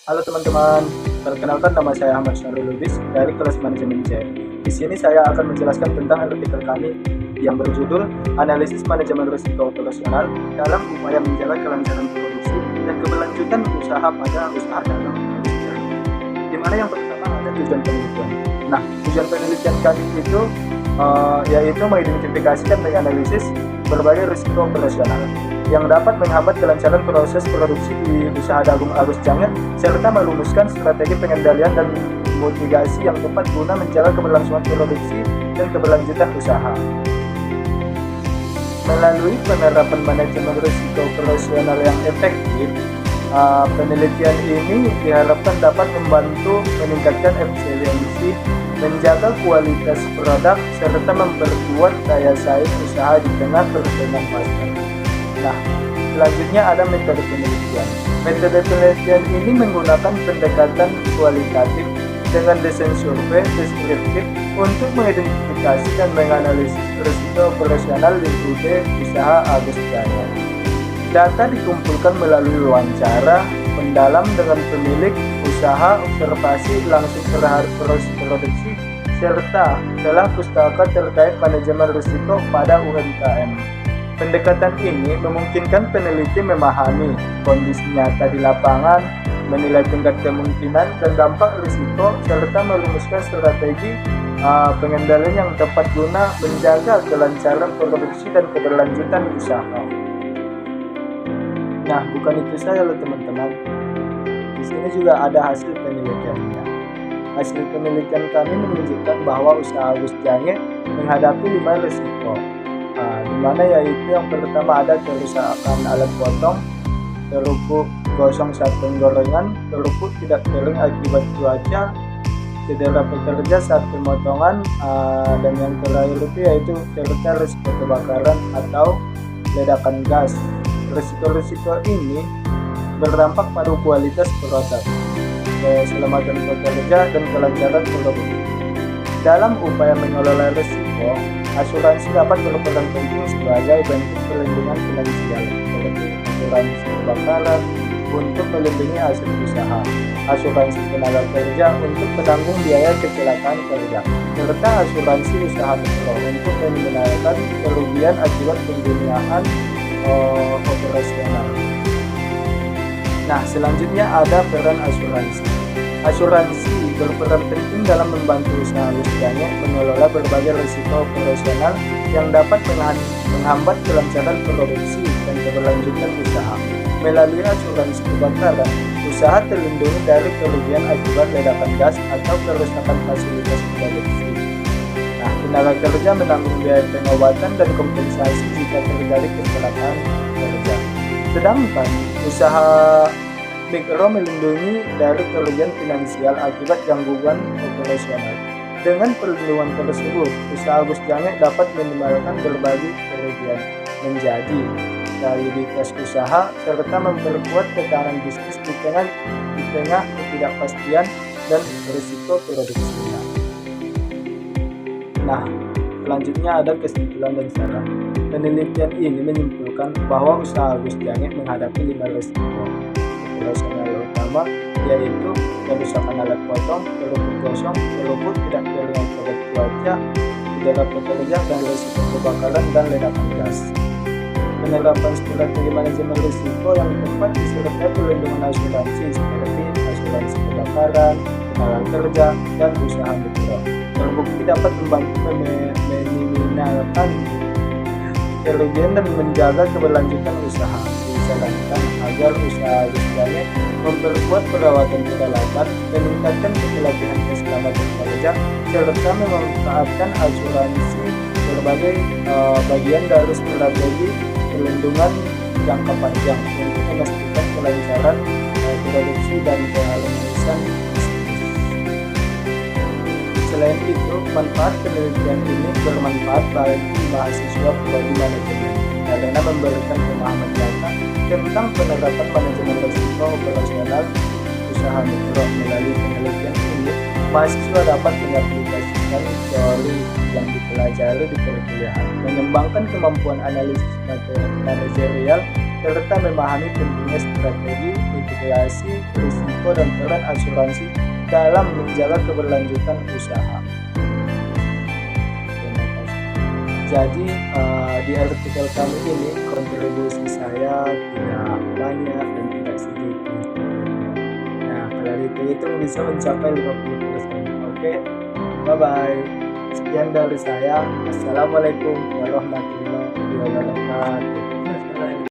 Halo teman-teman, perkenalkan nama saya Ahmad Syarul Lubis dari kelas manajemen C. Di sini saya akan menjelaskan tentang artikel kami yang berjudul Analisis Manajemen Risiko Operasional dalam upaya menjaga kelancaran produksi dan keberlanjutan usaha pada usaha dalam industri. Di mana yang pertama ada tujuan penelitian. Nah, tujuan penelitian kami itu yaitu mengidentifikasi dan menganalisis berbagai risiko operasional yang dapat menghambat kelancaran proses produksi di usaha Agung Agus Janget serta merumuskan strategi pengendalian dan mitigasi yang tepat guna menjaga keberlangsungan produksi dan keberlanjutan usaha. Melalui penerapan manajemen risiko operasional yang efektif, penelitian ini diharapkan dapat membantu meningkatkan efisiensi, menjaga kualitas produk, serta memperkuat daya saing usaha di tengah perkembangan pasar. Nah, selanjutnya ada metode penelitian. Metode penelitian ini menggunakan pendekatan kualitatif dengan desain survei deskriptif untuk mengidentifikasi dan menganalisis risiko operasional di usaha Agus Janget. Data dikumpulkan melalui wawancara mendalam dengan pemilik usaha, observasi langsung terhadap proses produksi, serta telah pustaka terkait manajemen risiko pada UMKM. Pendekatan ini memungkinkan peneliti memahami kondisi nyata di lapangan, menilai tingkat kemungkinan dan dampak risiko, serta merumuskan strategi pengendalian yang tepat guna menjaga kelancaran produksi dan keberlanjutan usaha. Nah, bukan itu saja loh teman-teman. Di sini juga ada hasil penelitiannya. Hasil penelitian kami menunjukkan bahwa usaha Agus Janget menghadapi 5 risiko. Di mana yaitu yang pertama ada kerusakan alat potong, kerupuk gosong saat penggorengan, kerupuk tidak kering akibat cuaca, cedera pekerja saat pemotongan, dan yang terakhir itu yaitu serta risiko kebakaran atau ledakan gas. Risiko-risiko ini berdampak pada kualitas produk, keselamatan pekerja, dan kelancaran produksi. Dalam upaya mengelola risiko, asuransi dapat berperan penting sebagai bentuk perlindungan finansial, seperti asuransi kebakaran untuk melindungi hasil usaha, asuransi tenaga kerja untuk menanggung biaya kecelakaan kerja, serta asuransi usaha mikro untuk membenarkan kerugian akibat penggunaan operasional. Nah, selanjutnya ada peran asuransi. Asuransi berperan penting dalam membantu usaha Agus Janget mengelola berbagai risiko operasional yang dapat menghambat kelancaran produksi dan keberlanjutan usaha. Melalui asuransi kebakaran, usaha terlindungi dari kerugian akibat ledakan gas atau kerusakan fasilitas produksi. Nah, tenaga kerja menanggung biaya pengobatan dan kompensasi jika terjadi kecelakaan kerja. Sedangkan usaha mikro melindungi dari kerugian finansial akibat gangguan operasional. Dengan perlindungan tersebut, usaha Agus Janget dapat meminimalkan berbagai kerugian, menjadi stabilitas usaha, serta memperkuat ketahanan bisnis di tengah ketidakpastian dan risiko produksinya. Nah, selanjutnya ada kesimpulan dan saran. Penelitian ini menyimpulkan bahwa usaha Agus Janget menghadapi 5 risiko operasional utama, yaitu kerusakan alat potong, kerupuk gosong, kerupuk tidak kering akibat cuaca, cedera pekerja, dan risiko kebakaran dan ledakan gas. Penerapan strategi manajemen risiko yang tepat disertai perlindungan asuransi seperti asuransi kebakaran, tenaga kerja, dan usaha mikro terbukti dapat membantu meminimalkan kerugian dan menjaga keberlanjutan usaha. Disarankan agar usaha Agus Janget memperkuat perawatan peralatan, meningkatkan pelatihan keselamatan kerja, serta memanfaatkan asuransi berbagai bagian dari strategi perlindungan jangka panjang untuk memastikan kelancaran produksi dan keharmonisan bisnis. Selain itu, manfaat penelitian ini bermanfaat bagi mahasiswa prodi manajemen karena memberikan pemahaman nyata tentang penerapan manajemen risiko operasional usaha mikro. Melalui penelitian ini, mahasiswa dapat mengaplikasikan teori yang dipelajari di perkuliahan, mengembangkan kemampuan analisis manajerial, serta memahami pentingnya strategi mitigasi risiko dan peran asuransi dalam menjaga keberlanjutan usaha. Jadi di artikel kami ini kontribusi saya tidak banyak dan tidak sedikit. Nah, kalau dihitung bisa mencapai 50%. Oke, bye-bye. Sekian dari saya. Assalamualaikum warahmatullahi wabarakatuh.